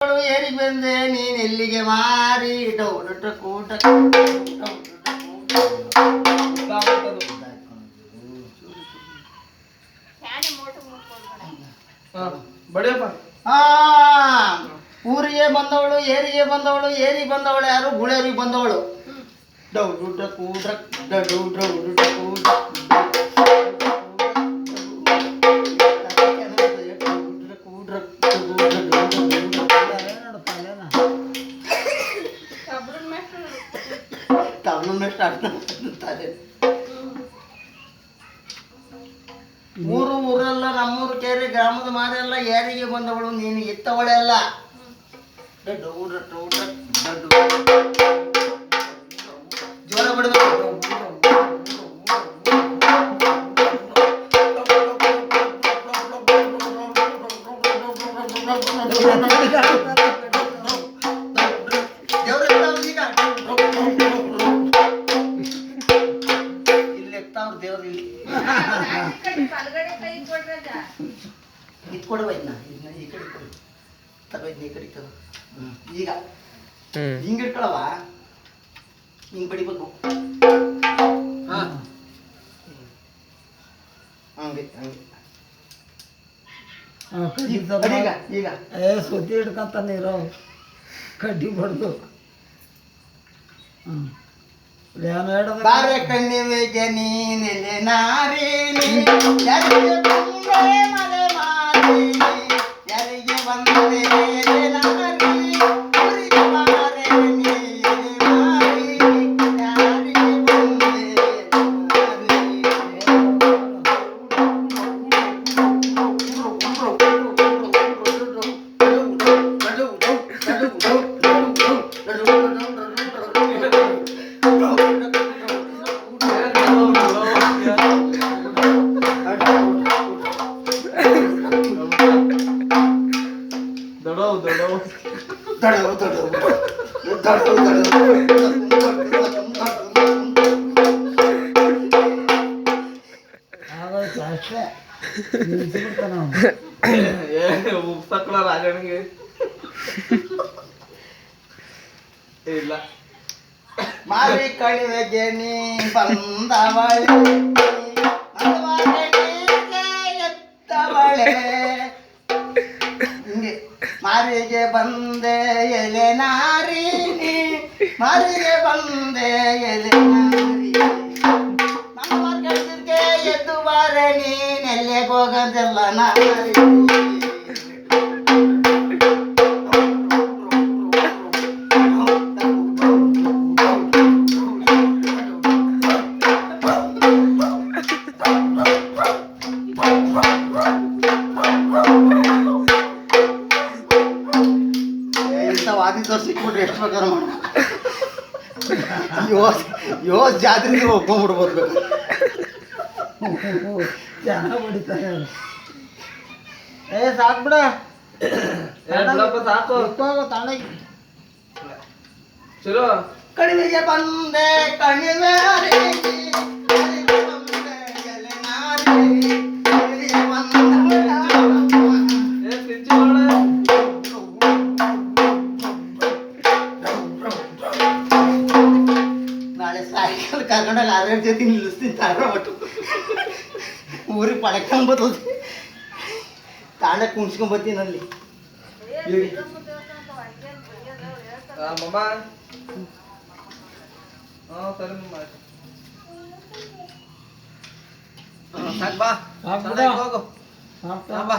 ಬಂದವಳು ಏರಿಗೆ ಬಂದೆ ನೀನ್ ಎಲ್ಲಿಗೆ ಮಾರಿ ಡೌಟ ಕೂಟ ಊರಿಗೆ ಬಂದವಳು ಏರಿಗೆ ಬಂದವಳು ಏರಿಗೆ ಬಂದವಳು ಯಾರು ಗುಳೇರಿಗೆ ಬಂದವಳು ಡೌಟ ಕೂಟ ಡೌ ಡೌಟ ಕೂಟ ಊರೆಲ್ಲ ನಮ್ಮೂರು ಕೇರಿ ಗ್ರಾಮದ ಮಾರೆಲ್ಲ ಯಾರಿಗೆ ಬಂದವಳು ನೀನು ಎತ್ತವಳೆಲ್ಲ ಜ್ವರ ಬಿಡಬೇಕು ಈಗ ಹಿಂಗ ಇಟ್ಕೊಳವ ಹಿಂಗ್ ಬಡಿಬೇಕು ಹಂಗೆ ಹಂಗೆ ಈಗ ಸುದ್ದಿ ಹಿಡ್ಕೊಂತಾನೆ ಇರೋ ಕಡ್ಡಿ ಬಡ್ದು ಬಾರೆ ಕಣ್ಣಿವೆಗೆ ನೀನೆಲೆ ನಾರಿ ಮಲೆ ಮಾರಿ ಯಾರಿಗೆ ಬಂದರೆ ನಾರಿ ಊರಿಗೆ ಬಾರೆ ನೀನೆ ಮಾರಿ ಯಾರಿಗೆ ಬಂದೆ ಉಪ್ಸಕ್ಳ ರಾಜನಿಗೆ ಇಲ್ಲ ಮಾರಿ ಕಣಿವೆಗೆ ನೀ ಬಂದವಳೆ ಎತ್ತವಳೆ ಹಿಂಗೆ ಮಾರಿಗೆ ಬಂದೆ ಎಲೆ ನಾರಿ ನೀ ಮಾರಿಗೆ ಬಂದೆ ಎಲೆ ನಾರಿ ನಮ್ಮ ಕಣ್ಣಿಗೆ ಎದ್ದು ಬಾರೆ ನೀನೆಲ್ಲೆ ಹೋಗದೆಲ್ಲ ನಾರಿ ಸಿಕ್ಬಿಟ್ರೆ ಎಷ್ಟು ಪ್ರಕಾರ ಮಾಡ ಜಾತ್ರೆಗೆ ಒಪ್ಕೊಂಡ್ಬಿಡ್ಬೋದು ಜನ ಹೊಡಿತಾರೆ ಸಾಕು ಬಿಡ ಸಾಕು ತಾಣ ಚಲೋ ಕಣಿವೆಗೆ ಬಂದೆ ಕಣಿವೆ ನಾಳೆ ಸಾಯಂಕಾಲ ಕರ್ಕೊಂಡಾಗ 6 ಜೊತೆ ನಿಲ್ಲಿಸ್ತೀನಿ ತಾರ ಒಟ್ಟು ಊರಿಗೆ ಪಡ್ಕೊಂಬತ್ತದ ತಾಂಡ ಕುಣ್ಸ್ಕೊಂಬತ್ತೀನಿ ಅಲ್ಲಿ ಮಮ್ಮ ಸರಿ ಮಮ್ಮ ಸಾಕು ಬಾ ಹೋಗು ಬಾ